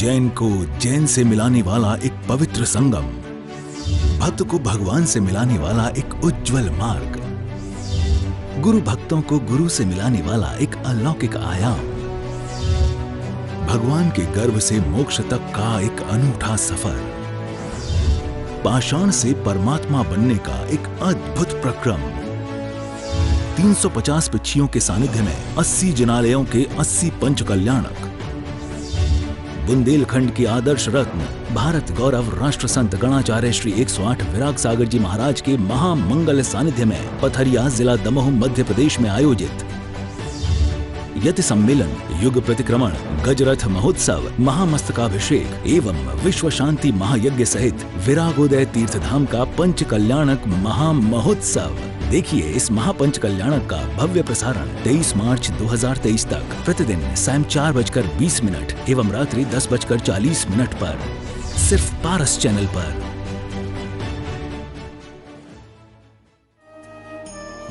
जैन को जैन से मिलाने वाला एक पवित्र संगम, भक्त को भगवान से मिलाने वाला एक उज्जवल मार्ग, गुरु भक्तों को गुरु से मिलाने वाला एक अलौकिक आयाम, भगवान के गर्भ से मोक्ष तक का एक अनूठा सफर, पाषाण से परमात्मा बनने का एक अद्भुत प्रक्रम, 350 पिच्छियों के सानिध्य में 80 जिनालयों के 80 पंच कल्याणक, बुंदेलखंड के आदर्श रत्न भारत गौरव राष्ट्र संत गणाचार्य श्री 108 विराग सागर जी महाराज के महामंगल सानिध्य में पथरिया जिला दमोह मध्य प्रदेश में आयोजित यति सम्मेलन, युग प्रतिक्रमण, गजरथ महोत्सव, महामस्तकाभिषेक एवं विश्व शांति महायज्ञ सहित विरागोदय तीर्थधाम का पंच कल्याणक महामहोत्सव। देखिए इस महापंच कल्याणक का भव्य प्रसारण 23 मार्च 2023 तक प्रतिदिन सायं 4:20 एवं रात्रि 10:40 पर सिर्फ पारस चैनल पर।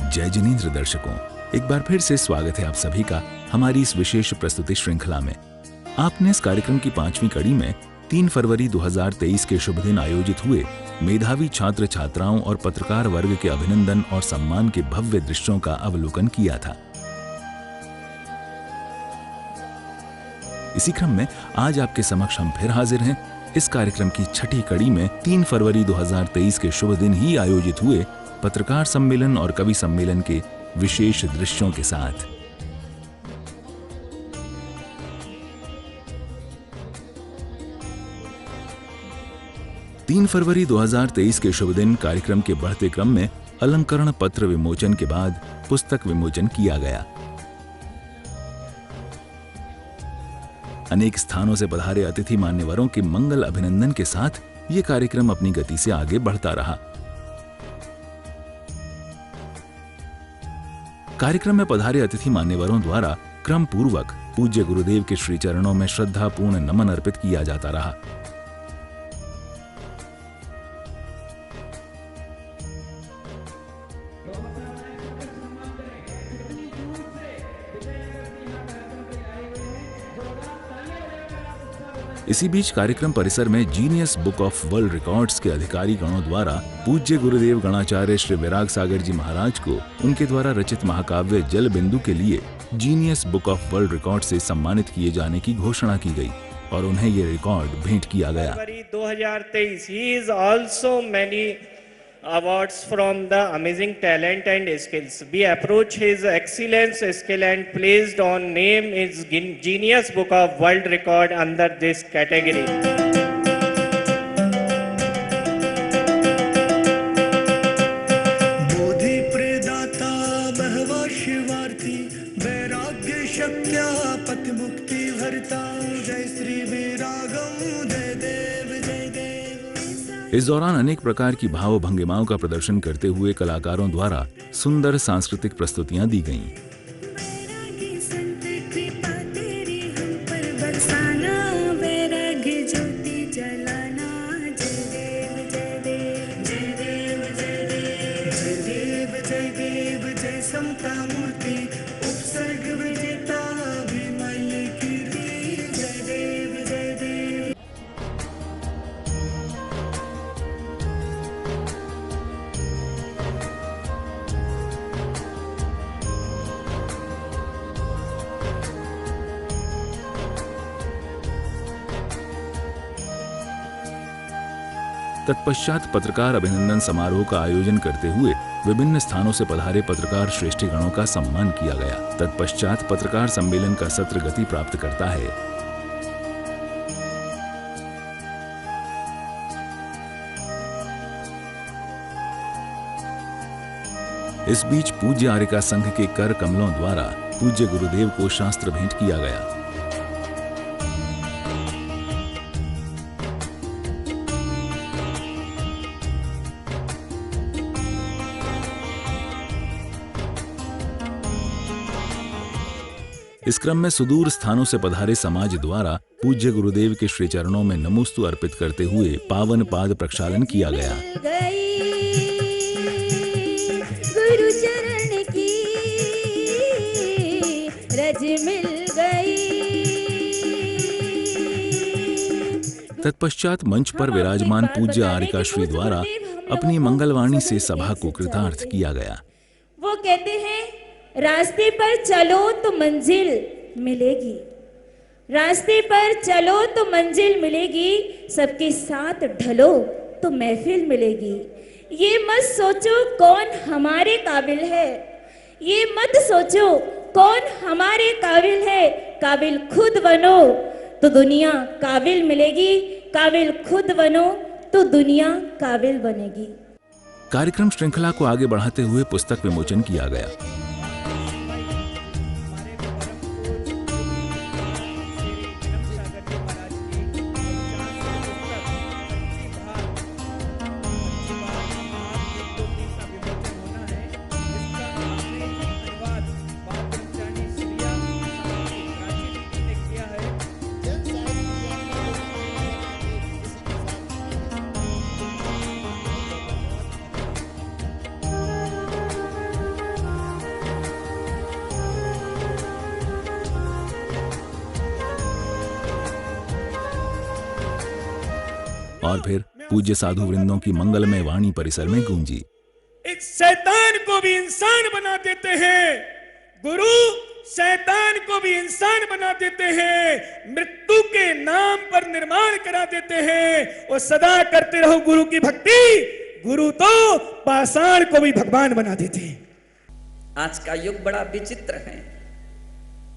जय जिनेंद्र दर्शकों, एक बार फिर से स्वागत है आप सभी का हमारी इस विशेष प्रस्तुति श्रृंखला में। आपने इस कार्यक्रम की 5वीं कड़ी में 3 फरवरी 2023 के शुभ दिन आयोजित हुए मेधावी छात्र छात्राओं और पत्रकार वर्ग के अभिनंदन और सम्मान के भव्य दृश्यों का अवलोकन किया था। इसी क्रम में आज आपके समक्ष हम फिर हाजिर हैं इस कार्यक्रम की 6ठी कड़ी में 3 फरवरी 2023 के शुभ दिन ही आयोजित हुए पत्रकार सम्मेलन और कवि सम्मेलन के विशेष दृश्यों के साथ। तीन फरवरी 2023 के शुभ दिन कार्यक्रम के बढ़ते क्रम में अलंकरण पत्र विमोचन के बाद पुस्तक विमोचन किया गया। अनेक स्थानों से पधारे अतिथि मान्यवरों के मंगल अभिनंदन के साथ ये कार्यक्रम अपनी गति से आगे बढ़ता रहा। कार्यक्रम में पधारे अतिथि मान्यवरों द्वारा क्रम पूर्वक पूज्य गुरुदेव के श्री चरणों में श्रद्धापूर्ण नमन अर्पित किया जाता रहा। इसी बीच कार्यक्रम परिसर में genius book of world records के अधिकारी गणों द्वारा पूज्य गुरुदेव गणाचार्य श्री विराग सागर जी महाराज को उनके द्वारा रचित महाकाव्य जल बिंदु के लिए genius book of world record से सम्मानित किए जाने की घोषणा की गई और उन्हें ये रिकॉर्ड भेंट किया गया। 2023 he is also many awards from the amazing talent and skills. We approach his excellence, skill and placed on name is Genius Book of World Record under this category. बोधि प्रदाता बहवा शिवार्थी वैराग्य शक्या पति मुक्ति भरता जय श्री विरागम जय देव जय देव। इस दौरान अनेक प्रकार की भाव भंगिमाओं का प्रदर्शन करते हुए कलाकारों द्वारा सुंदर सांस्कृतिक प्रस्तुतियां दी गईं। तत्पश्चात पत्रकार अभिनंदन समारोह का आयोजन करते हुए विभिन्न स्थानों से पधारे पत्रकार श्रेष्ठीगणों का सम्मान किया गया। तत्पश्चात पत्रकार सम्मेलन का सत्र गति प्राप्त करता है। इस बीच पूज्य आर्यका संघ के कर कमलों द्वारा पूज्य गुरुदेव को शास्त्र भेंट किया गया। इस क्रम में सुदूर स्थानों से पधारे समाज द्वारा पूज्य गुरुदेव के श्री चरणों में नमोस्तु अर्पित करते हुए पावन पाद प्रक्षालन किया गया। गुरु चरण की रज मिल गई, तत्पश्चात मंच पर विराजमान पूज्य आरिका श्री द्वारा अपनी मंगलवाणी से सभा को कृतार्थ किया गया। वो कहते हैं, रास्ते पर चलो तो मंजिल मिलेगी, रास्ते पर चलो तो मंजिल मिलेगी, सबके साथ ढलो तो महफिल मिलेगी। ये मत सोचो कौन हमारे काबिल है, ये मत सोचो कौन हमारे काबिल है, काबिल खुद बनो तो दुनिया काबिल मिलेगी, काबिल खुद बनो तो दुनिया काबिल बनेगी। कार्यक्रम श्रृंखला को आगे बढ़ाते हुए पुस्तक विमोचन किया गया। और फिर पूज्य साधु वृंदों की मंगलमय वाणी परिसर में गूंजी। इस शैतान को भी इंसान बना देते हैं गुरु, शैतान को भी इंसान बना देते हैं, मृत्यु के नाम पर निर्माण करा देते हैं। और सदा करते रहो गुरु की भक्ति, गुरु तो पाषाण को भी भगवान बना देते हैं। आज का युग बड़ा विचित्र है,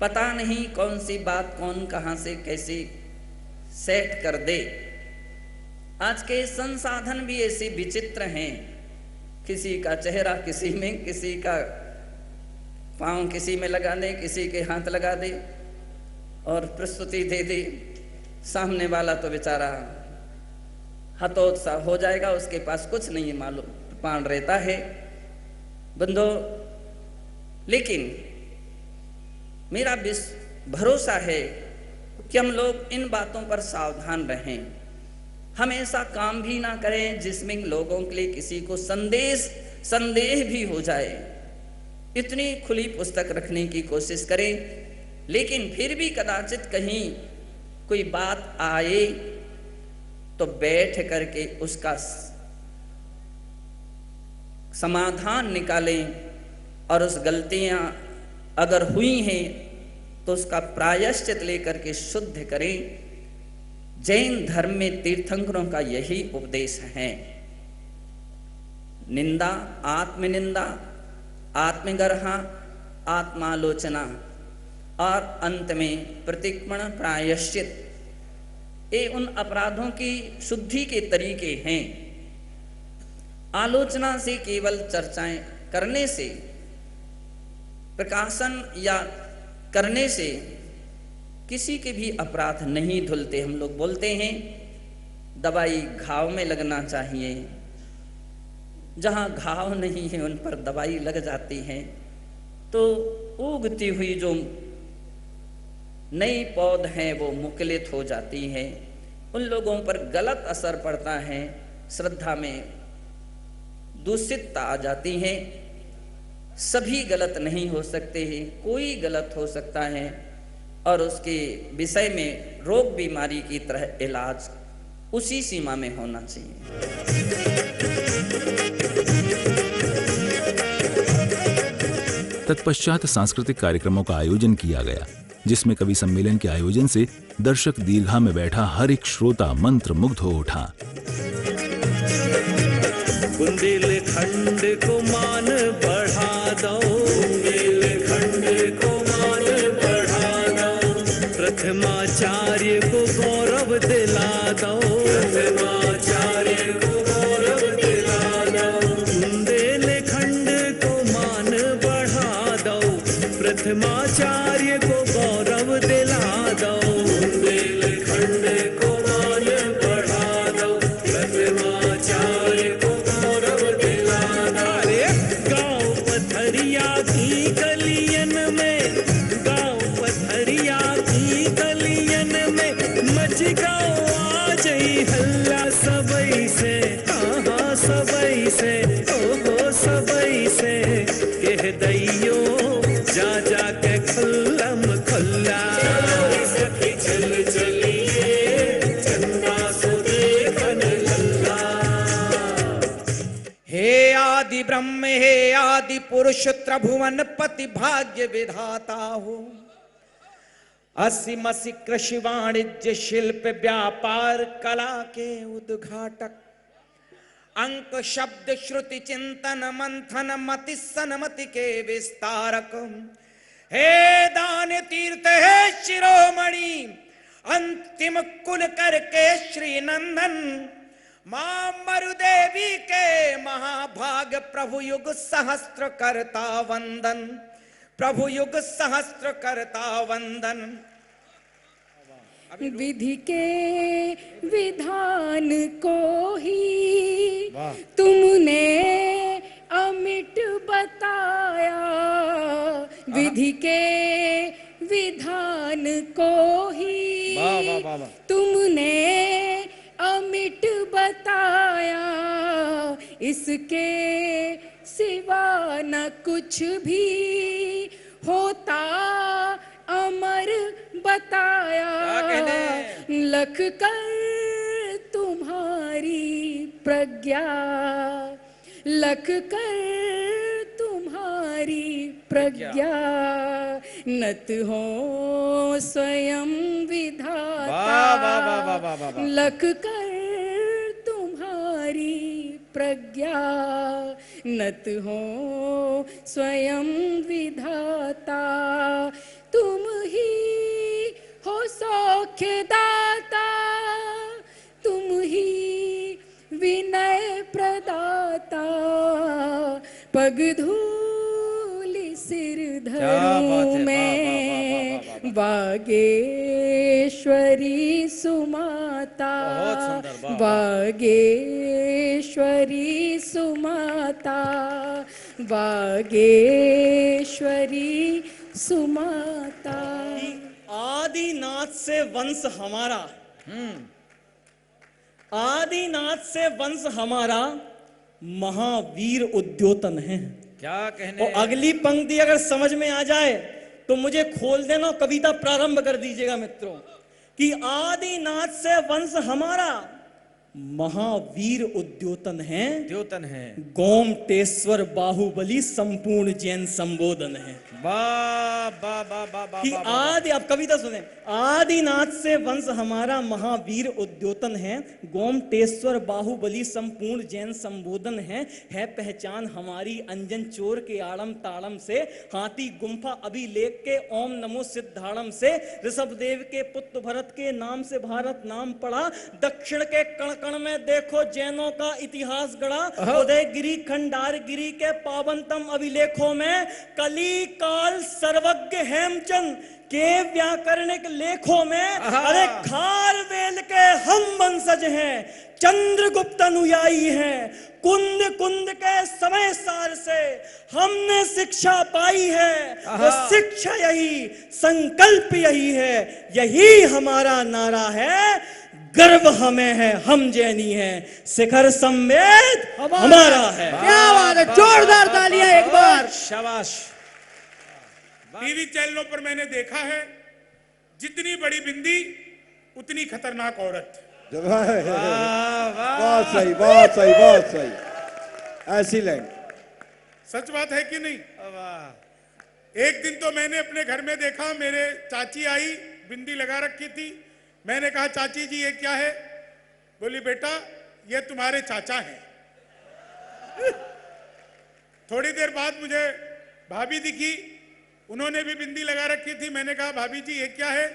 पता नहीं कौन सी बात कौन कहां से कैसे सेट कर दे। आज के संसाधन भी ऐसे विचित्र हैं, किसी का चेहरा किसी में, किसी का पांव किसी में लगा दे, किसी के हाथ लगा दे और प्रस्तुति दे दे। सामने वाला तो बेचारा हतोत्साह हो जाएगा, उसके पास कुछ नहीं मालूम पान रहता है बंदो। लेकिन मेरा भरोसा है कि हम लोग इन बातों पर सावधान रहें, हम ऐसा काम भी ना करें जिसमें लोगों के लिए किसी को संदेह भी हो जाए। इतनी खुली पुस्तक रखने की कोशिश करें, लेकिन फिर भी कदाचित कहीं कोई बात आए तो बैठ करके उसका समाधान निकालें और उस गलतियां अगर हुई हैं तो उसका प्रायश्चित लेकर के शुद्ध करें। जैन धर्म में तीर्थंकरों का यही उपदेश है। निंदा, आत्मनिंदा, आत्मगर्हा, आत्मालोचना और अंत में प्रतिक्रमण प्रायश्चित, ये उन अपराधों की शुद्धि के तरीके हैं। आलोचना से, केवल चर्चाएं करने से, प्रकाशन या करने से किसी के भी अपराध नहीं धुलते। हम लोग बोलते हैं दवाई घाव में लगना चाहिए, जहां घाव नहीं है उन पर दवाई लग जाती है तो उगती हुई जो नई पौध हैं वो मुकलित हो जाती है, उन लोगों पर गलत असर पड़ता है, श्रद्धा में दूषितता आ जाती है। सभी गलत नहीं हो सकते हैं, कोई गलत हो सकता है और उसके विषय में रोग बीमारी की तरह इलाज उसी सीमा में होना चाहिए। तत्पश्चात सांस्कृतिक कार्यक्रमों का आयोजन किया गया, जिसमें कवि सम्मेलन के आयोजन से दर्शक दीर्घा में बैठा हर एक श्रोता मंत्र मुग्ध हो उठा। बुंदेलखंड को मान बढ़ा दो, बुंदेलखंड को मान बढ़ा दो, प्रथमाचार्य को गौरव दिला दो, प्रथमाचार्य को गौरव दिला दो, बुंदेलखंड को मान बढ़ा दो, प्रथमाचार्य को गौरव दिला दो, बुंदेलखंड को मान बढ़ा दो, प्रथमाचार्य को गौरव दिला दो। अरे गाँव पथरिया की गलियन में, गाँव पथरिया की गलियन में मच गाओ आज ही हल्ला सबई से, हाँ सबई से, ओहो सबई से, कह दैयो जा जा के खुल्लम खुल्ला, सखी चल चलिए चंदा हे आदि ब्रह्म हे आदि पुरुष त्रिभुवन पति भाग्य विधाता हो। असीमसी कृषि वाणिज्य शिल्प व्यापार कला के उद्घाटक, अंक शब्द श्रुति चिंतन मंथन मति सनमति के विस्तारक, हे दान तीर्थ हे शिरोमणि अंतिम कुल करके श्री नंदन, मां मरुदेवी के महाभाग प्रभु युग सहस्त्र करता वंदन, प्रभु युग सहस्त्र करता वंदन। विधि के विधान को ही तुमने अमिट बताया, विधि के विधान को ही तुमने अमिट बताया, इसके सिवा न कुछ भी होता अमर बताया, लख कर तुम्हारी प्रज्ञा, लख कर तुम्हारी प्रज्ञा, नत हो स्वयं विधाता, लख कर तुम्हारी प्रज्ञा, नत हो स्वयं विधाता, तुम ही हो सौख्य दाता, तुम ही विनय प्रदाता, पग धूलि सिर धरूं मैं, वागेश्वरी सुमाता, वागेश्वरी सुमाता, वागेश्वरी सुमाता। आदिनाथ से वंश हमारा, आदिनाथ से वंश हमारा महावीर उद्योतन है। क्या कहने। और अगली पंक्ति अगर समझ में आ जाए तो मुझे खोल देना, कविता प्रारंभ कर दीजिएगा मित्रों, कि आदिनाथ से वंश हमारा महावीर उद्योतन है, द्योतन है, गोमटेश्वर बाहुबली संपूर्ण जैन संबोधन है। वाह वाह वाह वाह कि आदि, आप कविता सुने, आदिनाथ से वंश हमारा महावीर उद्योतन है, गोमटेश्वर बाहुबली संपूर्ण जैन संबोधन है पहचान हमारी अंजन चोर के आड़म ताड़म से, हाथी गुम्फा अभिलेख के ओम नमो सिद्धाड़म से, ऋषभदेव के पुत्र भरत के नाम से भारत नाम पड़ा, दक्षिण के कण कण में देखो जैनों का इतिहास गढ़ा, उदयगिरी खंडारगिरी के पावनतम अभिलेखों में कली काल सर्वज्ञ हेमचंद के व्याकरणिक लेखों में, अरे खारवेल के हम वंशज हैं, चंद्रगुप्त अनुयायी हैं, कुंद कुंद के समय सार से हमने शिक्षा पाई है, वो शिक्षा यही, संकल्प यही है, यही हमारा नारा है, गर्व हमें है, हम जैनी हैं, शिखर संवेद हमारा है। क्या बात है, जोरदार तालियां एक बार। शाबाश। टीवी चैनलों पर मैंने देखा है, जितनी बड़ी बिंदी उतनी खतरनाक औरत। बहुत सही, बहुत सही, बहुत सही, ऐसी लाइन। सच बात है कि नहीं? एक दिन तो मैंने अपने घर में देखा, मेरे चाची आई, बिंदी लगा रखी थी, मैंने कहा चाची जी ये क्या है? बोली बेटा ये तुम्हारे चाचा हैं। थोड़ी देर बाद मुझे भाभी दिखी, उन्होंने भी बिंदी लगा रखी थी, मैंने कहा भाभी जी ये क्या है?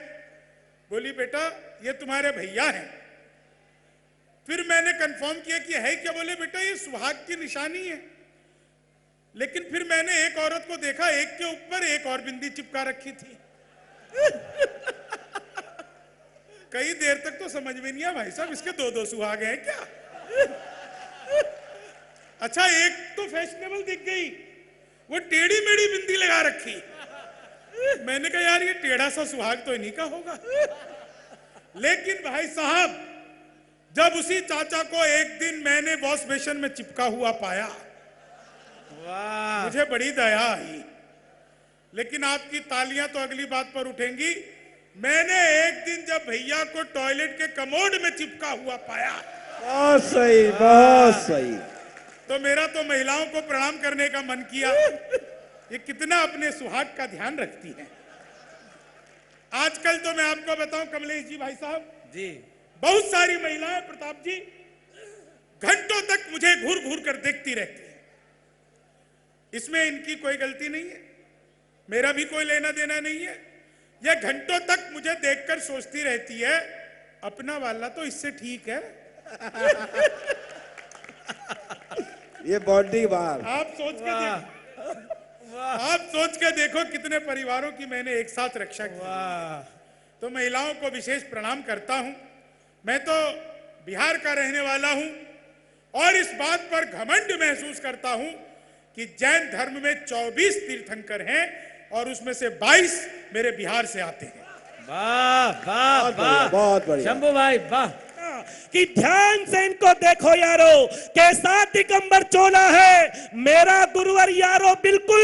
बोली बेटा ये तुम्हारे भैया हैं। फिर मैंने कंफर्म किया कि है क्या? बोले बेटा ये सुहाग की निशानी है। लेकिन फिर मैंने एक औरत को देखा, एक के ऊपर एक और बिंदी चिपका रखी थी। कई देर तक तो समझ में नहीं आया भाई साहब इसके दो दो सुहाग हैं क्या? अच्छा एक तो फैशनेबल दिख गई, वो टेढ़ी मेढ़ी बिंदी लगा रखी। मैंने कहा यार ये टेढ़ा सा सुहाग तो इन्हीं का होगा। लेकिन भाई साहब जब उसी चाचा को एक दिन मैंने वॉश बेसिन में चिपका हुआ पाया, वाह मुझे बड़ी दया आई। लेकिन आपकी तालियां तो अगली बात पर उठेंगी। मैंने एक दिन जब भैया को टॉयलेट के कमोड में चिपका हुआ पाया, बहुत सही, बहुत सही, तो मेरा तो महिलाओं को प्रणाम करने का मन किया। ये कितना अपने सुहाग का ध्यान रखती है। आजकल तो मैं आपको बताऊं कमलेश जी, भाई साहब जी, बहुत सारी महिलाएं प्रताप जी घंटों तक मुझे घूर घूर कर देखती रहती है। इसमें इनकी कोई गलती नहीं है, मेरा भी कोई लेना देना नहीं है। ये घंटों तक मुझे देखकर सोचती रहती है अपना वाला तो इससे ठीक है। ये बॉडी बार आप सोच के देखो कितने परिवारों की मैंने एक साथ रक्षा की। तो महिलाओं को विशेष प्रणाम करता हूं। मैं तो बिहार का रहने वाला हूं और इस बात पर घमंड महसूस करता हूं कि जैन धर्म में 24 तीर्थंकर हैं और उसमें से 22 मेरे बिहार से आते हैं। वाह वाह वाह, बहुत बढ़िया शंभू भाई वाह। कि ध्यान से इनको देखो यारो, कैसा दिगंबर चोला है मेरा गुरुवर यारो, बिल्कुल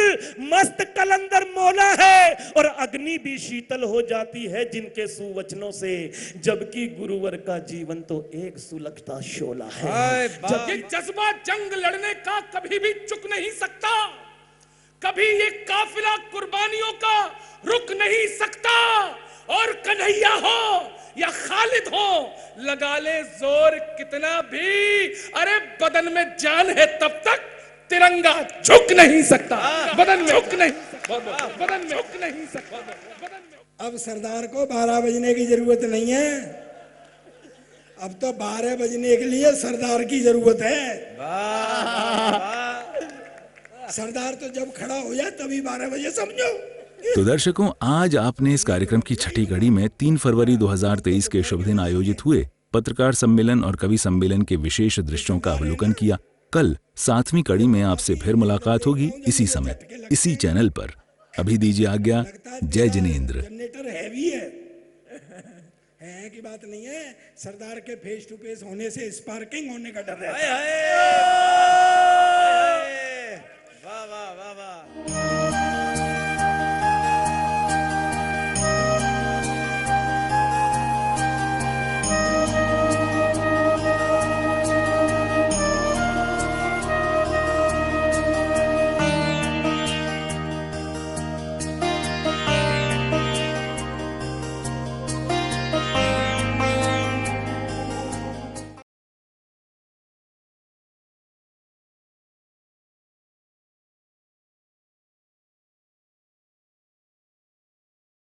मस्त कलंदर मोला है। और अग्नि भी शीतल हो जाती है जिनके सुवचनों से, जबकि गुरुवर का जीवन तो एक सुलगता शोला है। ये जज्बा जंग लड़ने का कभी भी चुक नहीं सकता, कभी ये काफिला कुर्बानियों का रुक नहीं सकता। और कन्हैया हो या खालिद हो, लगा ले जोर कितना भी, अरे बदन में जान है तब तक तिरंगा झुक नहीं सकता। बदन में झुक नहीं, बदन में झुक नहीं सकता। अब सरदार को 12 बजने की जरूरत नहीं है, अब तो 12 बजने के लिए सरदार की जरूरत है। सरदार तो जब खड़ा हो जाए तभी 12 बजे समझो। तो दर्शकों, आज आपने इस कार्यक्रम की छठी कड़ी में 3 फरवरी 2023 के शुभ दिन आयोजित हुए पत्रकार सम्मेलन और कवि सम्मेलन के विशेष दृश्यों का अवलोकन किया। कल 7वीं कड़ी में आपसे फिर मुलाकात होगी इसी समय, इसी चैनल पर। अभी दीजिए आज्ञा। जय जिनेंद्र। जनरेटर हैवी है की बात नहीं है, सरदार के फेस टू फेस होने से स्पार्किंग होने का डर है।